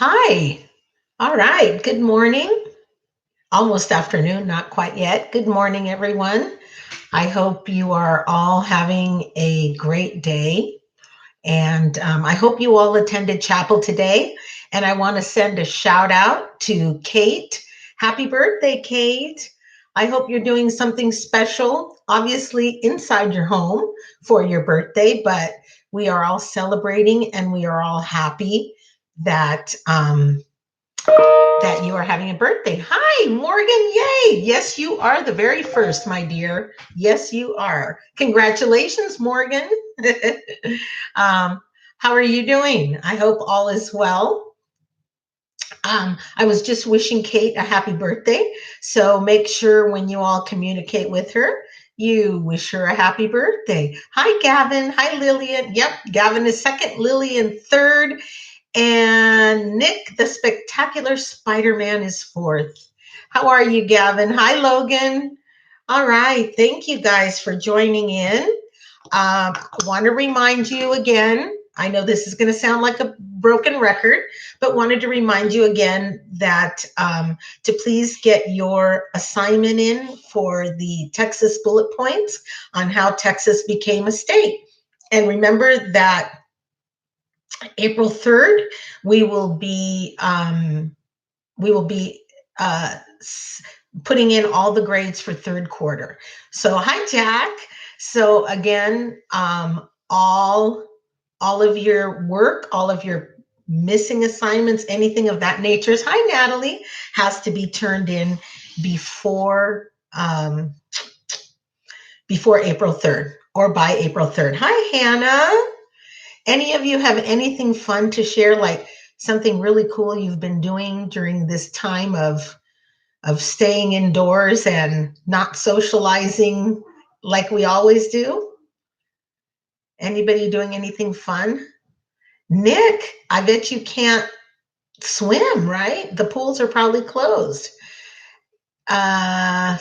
Hi. All right. Good morning. Almost afternoon, not quite yet. Good morning, everyone. I hope you are all having a great day. And I hope you all attended chapel today. And I want to send a shout out to Kate. Happy birthday, Kate. I hope you're doing something special, obviously inside your home for your birthday, but we are all celebrating and we are all happy that that you are having a birthday. Hi, Morgan. Yay. Yes, you are the very first, my dear. Yes, you are. Congratulations, Morgan. um, how are you doing? I hope all is well. I was just wishing Kate a happy birthday. So make sure when you all communicate with her, you wish her a happy birthday. Hi, Gavin. Hi, Lillian. Yep, Gavin is second, Lillian third, and Nick, the spectacular Spider Man, is fourth. How are you, Gavin? Hi, Logan. All right. Thank you guys for joining in. I want to remind you again. I know this is going to sound like a broken record, but wanted to remind you again that to please get your assignment in for the Texas bullet points on how Texas became a state. And remember that April 3rd, we will be we will be uh, putting in all the grades for third quarter. So hi, Jack. So again, all of your work, all of your missing assignments, anything of that nature, hi, Natalie, has to be turned in before before April 3rd or by April 3rd. Hi, Hannah. Any of you have anything fun to share, like something really cool you've been doing during this time of staying indoors and not socializing like we always do? Anybody doing anything fun? Nick, I bet you can't swim, right? The pools are probably closed. Uh,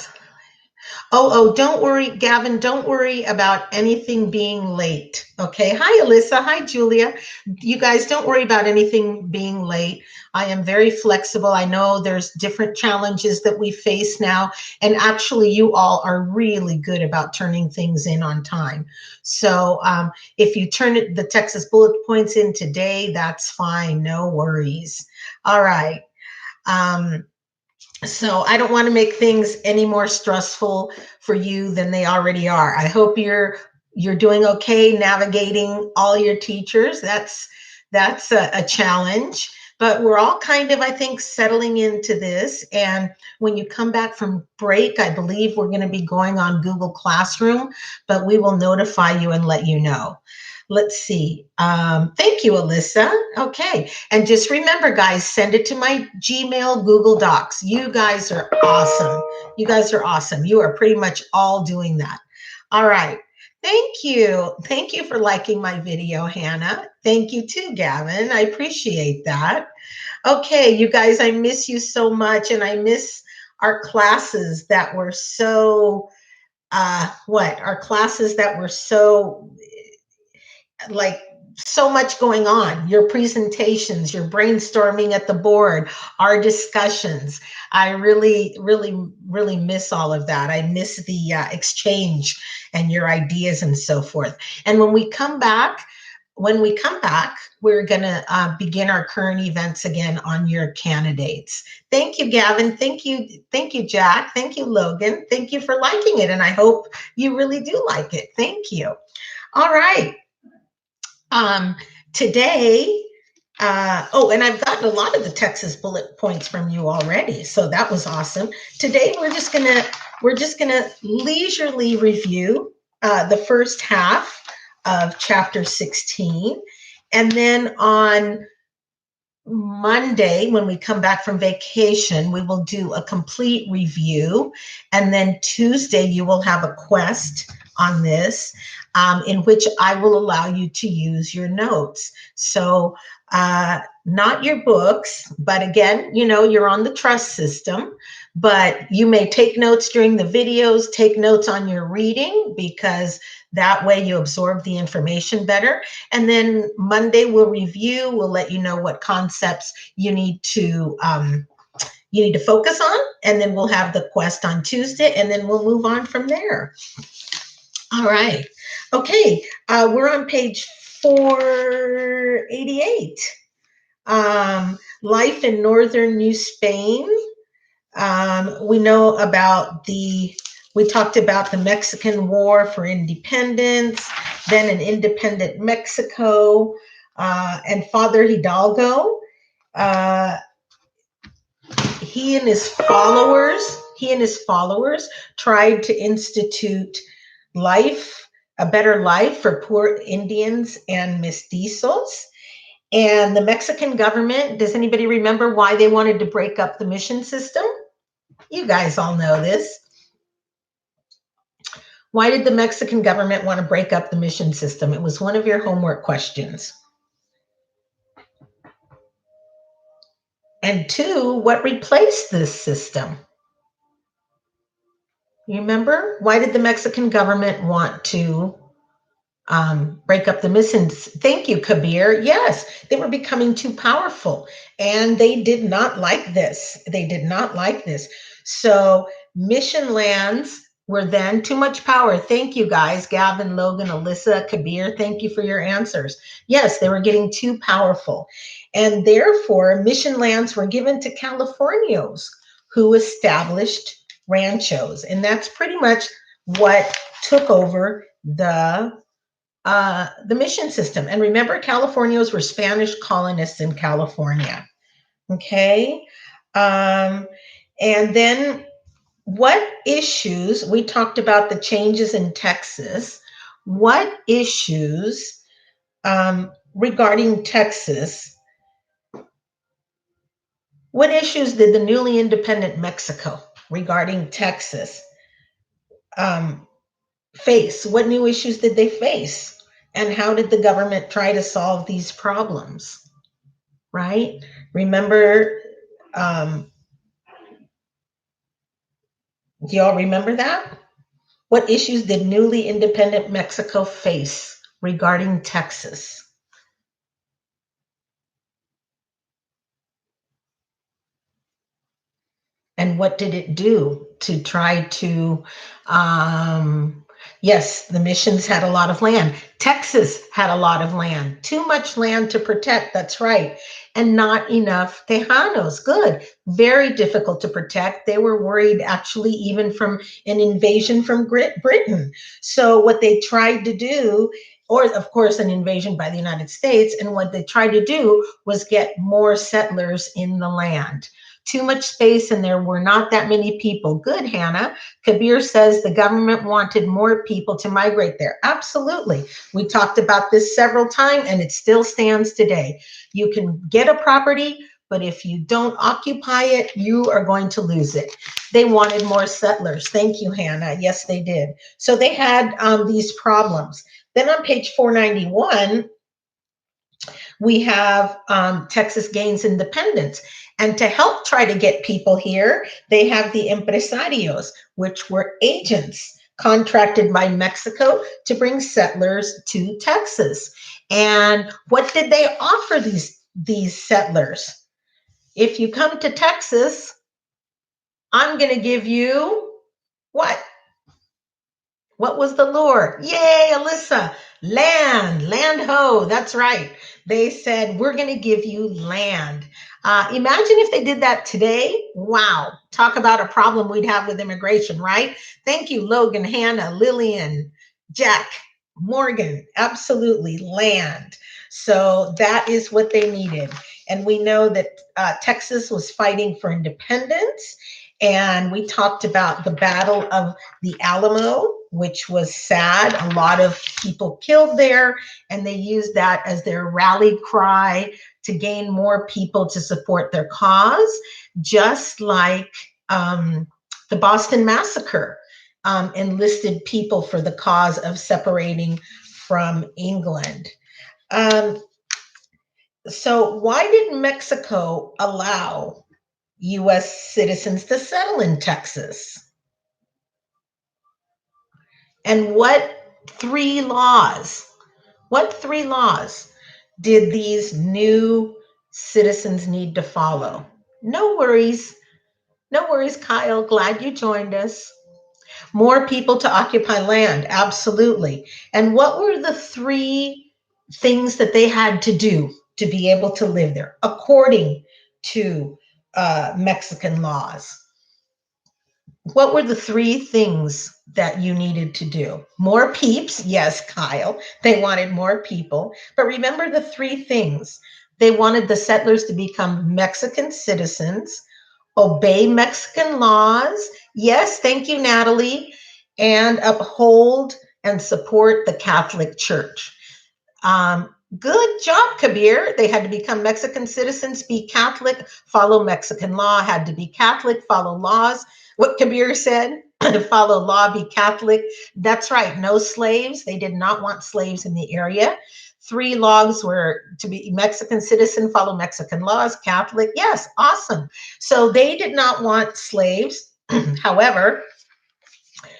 don't worry, Gavin, don't worry about anything being late. Okay. Hi, Alyssa. Hi, Julia. You guys don't worry about anything being late. I am very flexible. I know there's different challenges that we face now. And actually, you all are really good about turning things in on time. So if you the Texas bullet points in today, that's fine. No worries. All right. Um, so I don't want to make things any more stressful for you than they already are. I hope you're doing okay navigating all your teachers. That's a challenge, but we're all kind of, I think, settling into this. And when you come back from break, I believe we're going to be going on Google Classroom, but we will notify you and let you know. Let's see. Thank you, Alyssa. Okay. And just remember, guys, send it to my Gmail, Google Docs. You guys are awesome. You guys are awesome. You are pretty much all doing that. All right. Thank you. Thank you for liking my video, Hannah. Thank you too, Gavin. I appreciate that. Okay, you guys, I miss you so much. And I miss our classes that were so, our classes that were so like so much going on, your presentations, your brainstorming at the board, our discussions. I really miss all of that. I miss the exchange and your ideas and so forth. And when we come back, we're going to begin our current events again on your candidates. Thank you, Gavin. Thank you, Jack. Thank you, Logan. Thank you for liking it, and I hope you really do like it. Thank you. All right. Um, today, and I've gotten a lot of the Texas bullet points from you already, so that was awesome. Today, we're just gonna leisurely review the first half of chapter 16, and then on Monday, when we come back from vacation, we will do a complete review. And then Tuesday, you will have a quest on this in which I will allow you to use your notes. So, not your books, but again, you're on the trust system, but you may take notes during the videos, take notes on your reading, because That way you absorb the information better. And then Monday we'll review, we'll let you know what concepts you need to focus on, and then we'll have the quest on Tuesday, and then we'll move on from there. All right. Okay. We're on page 488. Life in northern New Spain. We know about we talked about the Mexican War for Independence, then an independent Mexico, and Father Hidalgo. He and his followers tried to institute a better life for poor Indians and mestizos. And the Mexican government, does anybody remember why they wanted to break up the mission system? You guys all know this. Why did the Mexican government want to break up the mission system? It was one of your homework questions. And two, what replaced this system? You remember? Why did the Mexican government want to break up the missions? Thank you, Kabir. Yes, they were becoming too powerful, and they did not like this. So mission lands were then too much power. Thank you, guys. Gavin, Logan, Alyssa, Kabir, thank you for your answers. Yes, they were getting too powerful, and therefore mission lands were given to Californios who established ranchos, and that's pretty much what took over the mission system. And remember, Californios were Spanish colonists in California. Okay. And then what issues, we talked about the changes in Texas. What issues regarding Texas, what issues did the newly independent Mexico regarding Texas face? What new issues did they face? And how did the government try to solve these problems? Right? Remember, do y'all remember that? What issues did newly independent Mexico face regarding Texas? And what did it do to try to, yes, the missions had a lot of land. Texas had a lot of land, too much land to protect, that's right. And not enough Tejanos, good. Very difficult to protect. They were worried actually even from an invasion from Britain. So what they tried to do, or of course an invasion by the United States, and what they tried to do was get more settlers in the land. Too much space and there were not that many people. Good, Hannah. Kabir says the government wanted more people to migrate there. Absolutely. We talked about this several times and it still stands today. You can get a property, but if you don't occupy it, you are going to lose it. They wanted more settlers. Thank you, Hannah. Yes, they did. So they had these problems. Then on page 491, we have Texas gains independence. And to help try to get people here, they have the empresarios, which were agents contracted by Mexico to bring settlers to Texas. And what did they offer these settlers? If you come to Texas, I'm going to give you what? What was the lure? Yay, Alyssa, land ho, that's right. They said, we're going to give you land. Imagine if they did that today. Wow. Talk about a problem we'd have with immigration, right? Thank you, Logan, Hannah, Lillian, Jack, Morgan. Absolutely, land. So that is what they needed. And we know that Texas was fighting for independence. And we talked about the Battle of the Alamo, which was sad. A lot of people killed there, and they used that as their rally cry to gain more people to support their cause, just like the Boston Massacre enlisted people for the cause of separating from England. So why did Mexico allow U.S. citizens to settle in Texas? And what three laws? What three laws did these new citizens need to follow? No worries. No worries, Kyle. Glad you joined us. More people to occupy land. Absolutely. And what were the three things that they had to do to be able to live there according to Mexican laws? What were the three things that you needed to do? More peeps. Yes, Kyle. They wanted more people. But remember the three things. They wanted the settlers to become Mexican citizens, obey Mexican laws. Yes, thank you, Natalie. And uphold and support the Catholic Church. Good job, Kabir. They had to become Mexican citizens, be Catholic, follow Mexican law, had to be Catholic, follow laws. What Kabir said, follow law, be Catholic. That's right, no slaves. They did not want slaves in the area. Three laws were to be Mexican citizen, follow Mexican laws, Catholic. Yes, awesome. So they did not want slaves. However,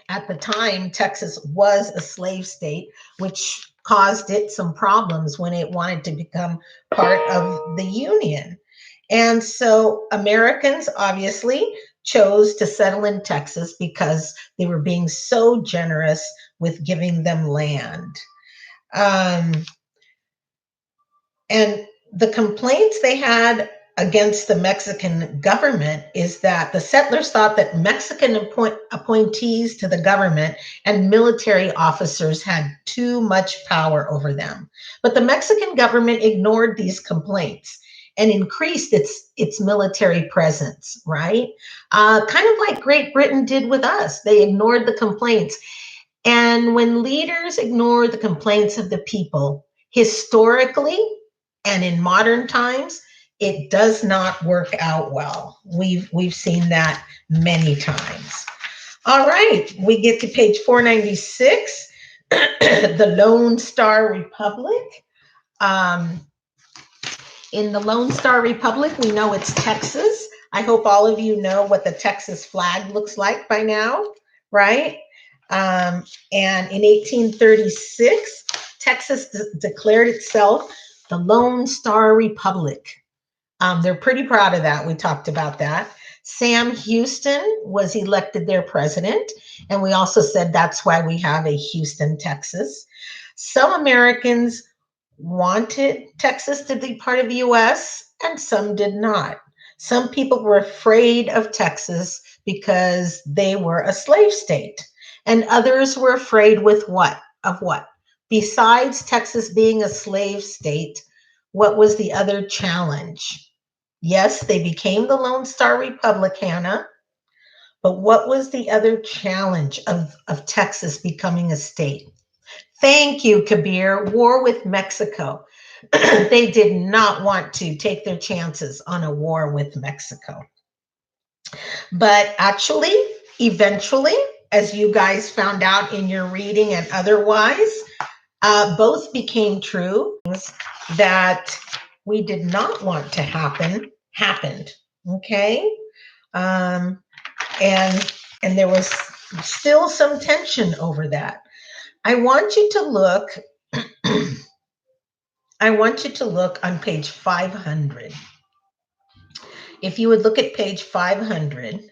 at the time, Texas was a slave state, which caused it some problems when it wanted to become part of the Union. And so Americans obviously chose to settle in Texas because they were being so generous with giving them land. Um, and the complaints they had against the Mexican government is that the settlers thought that Mexican appointees to the government and military officers had too much power over them. But the Mexican government ignored these complaints and increased its military presence, right? Kind of like Great Britain did with us. They ignored the complaints. And when leaders ignore the complaints of the people, historically, and in modern times, it does not work out well. We've seen that many times. All right, we get to page 496, the Lone Star Republic. In the Lone Star Republic, we know it's Texas. I hope all of you know what the Texas flag looks like by now, right? And in 1836, Texas declared itself the Lone Star Republic. They're pretty proud of that. We talked about that. Sam Houston was elected their president. And we also said that's why we have a Houston, Texas. Some Americans wanted Texas to be part of the US, and some did not. Some people were afraid of Texas because they were a slave state. And others were afraid with what? Of what? Besides Texas being a slave state, what was the other challenge? Yes, they became the Lone Star Republic, Hannah, but what was the other challenge of Texas becoming a state? Thank you, Kabir. War with Mexico. They did not want to take their chances on a war with Mexico. But actually, eventually, as you guys found out in your reading and otherwise, both became true. That we did not want to happen happened. Okay, and there was still some tension over that. I want you to look. I want you to look on page 500. If you would look at page 500,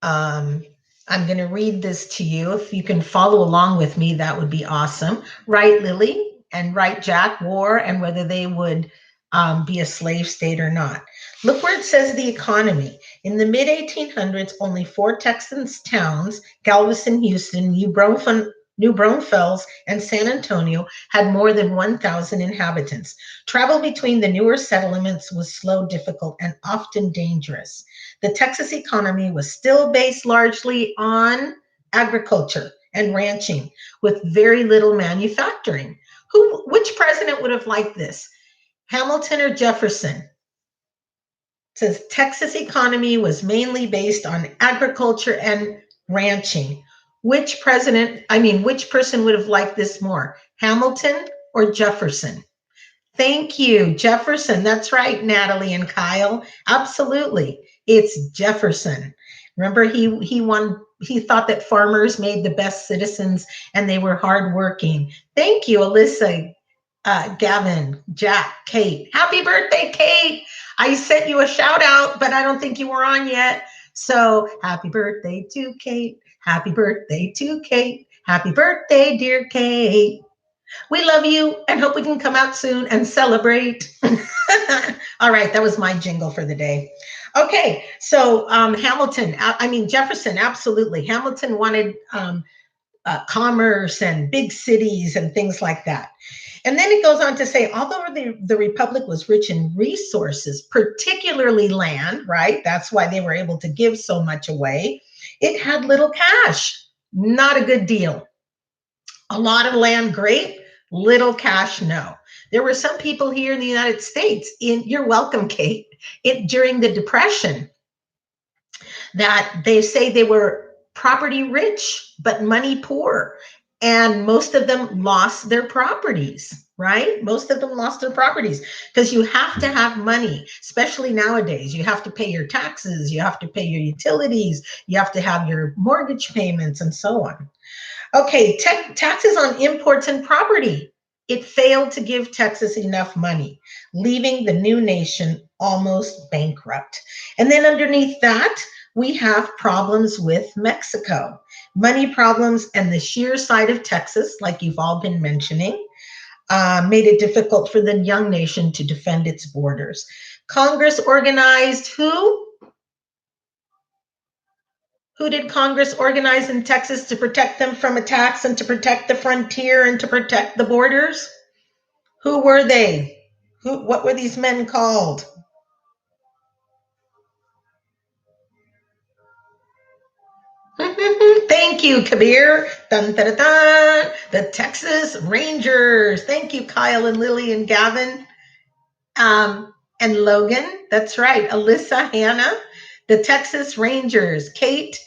I'm going to read this to you. If you can follow along with me, that would be awesome. Right, Lily, and right, Jack, war, and whether they would be a slave state or not. Look where it says the economy. In the mid 1800s, only 4 Texas towns, Galveston, Houston, New Braunfels, and San Antonio, had more than 1,000 inhabitants. Travel between the newer settlements was slow, difficult, and often dangerous. The Texas economy was still based largely on agriculture and ranching, with very little manufacturing. Which president would have liked this? Hamilton or Jefferson? It says Texas economy was mainly based on agriculture and ranching. Which person would have liked this more? Hamilton or Jefferson? Thank you, Jefferson. That's right, Natalie and Kyle. Absolutely. It's Jefferson. Remember, he won he thought that farmers made the best citizens and they were hardworking. Thank you, Alyssa, Gavin, Jack, Kate. Happy birthday, Kate. I sent you a shout out, but I don't think you were on yet. So happy birthday to Kate. Happy birthday to Kate. Happy birthday, dear Kate. We love you and hope we can come out soon and celebrate. All right, that was my jingle for the day. Okay, so Hamilton, I mean Jefferson, absolutely. Hamilton wanted commerce and big cities and things like that. And then it goes on to say, although the Republic was rich in resources, particularly land, right? That's why they were able to give so much away. It had little cash. Not a good deal. A lot of land, great. Little cash, no. There were some people here in the United States, you're welcome, Kate, during the Depression, that they say they were property rich, but money poor. And most of them lost their properties, right? Most of them lost their properties because you have to have money, especially nowadays. You have to pay your taxes, you have to pay your utilities, you have to have your mortgage payments, and so on. Okay, taxes on imports and property. It failed to give Texas enough money, leaving the new nation almost bankrupt. And then underneath that, we have problems with Mexico, money problems, and the sheer side of Texas, like you've all been mentioning, made it difficult for the young nation to defend its borders. Congress organized who? Who did Congress organize in Texas to protect them from attacks and to protect the frontier and to protect the borders? Who were they? What were these men called? Thank you, Kabir. Dun, dun, dun, dun. The Texas Rangers. Thank you, Kyle and Lily and Gavin. And Logan. That's right. Alyssa, Hannah. The Texas Rangers. Kate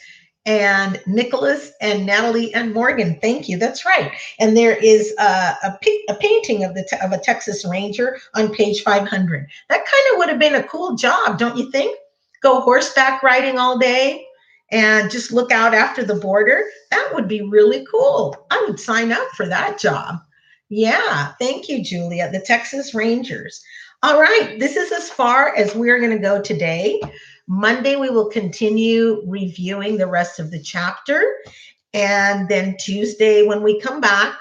and Nicholas and Natalie and Morgan. Thank you. That's right. And there is a painting of a Texas Ranger on page 500. That kind of would have been a cool job, don't you think? Go horseback riding all day and just look out after the border. That would be really cool. I would sign up for that job. Yeah. Thank you, Julia. The Texas Rangers. All right. This is as far as we're going to go today. Monday, we will continue reviewing the rest of the chapter. And then Tuesday, when we come back,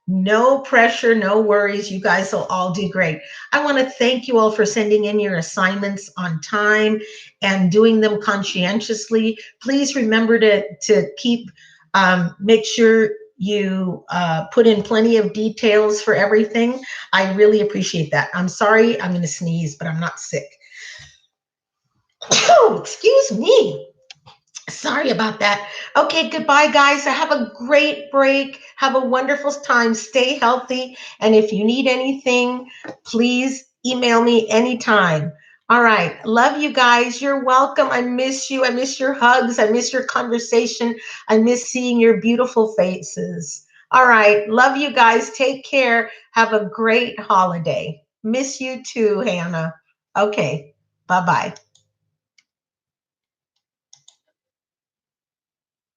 no pressure, no worries. You guys will all do great. I want to thank you all for sending in your assignments on time and doing them conscientiously. Please remember to keep, make sure you put in plenty of details for everything. I really appreciate that. I'm sorry, I'm going to sneeze, but I'm not sick. Oh, excuse me. Sorry about that. Okay, goodbye, guys. Have a great break. Have a wonderful time. Stay healthy. And if you need anything, please email me anytime. All right. Love you guys. You're welcome. I miss you. I miss your hugs. I miss your conversation. I miss seeing your beautiful faces. All right. Love you guys. Take care. Have a great holiday. Miss you too, Hannah. Okay. Bye-bye.